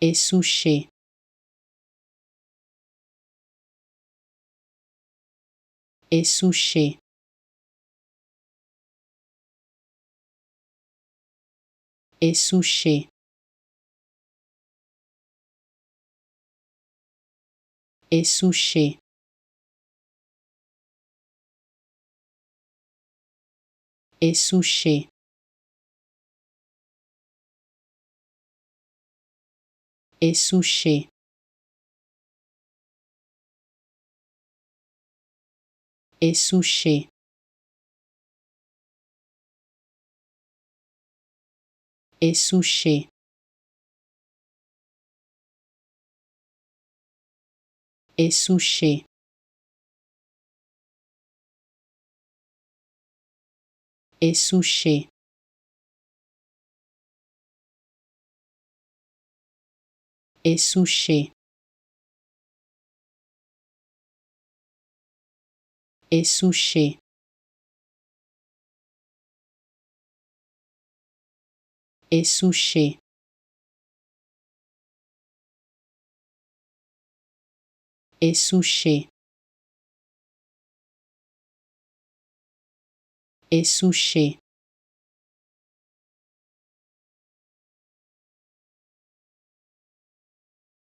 et sushi, et sushi, et sushi, et sushi, et sushi, et sushi, et sushi, et sushi, et sushi, et sushi, et sushi, et sushi, et sushi, et sushi, et sushi,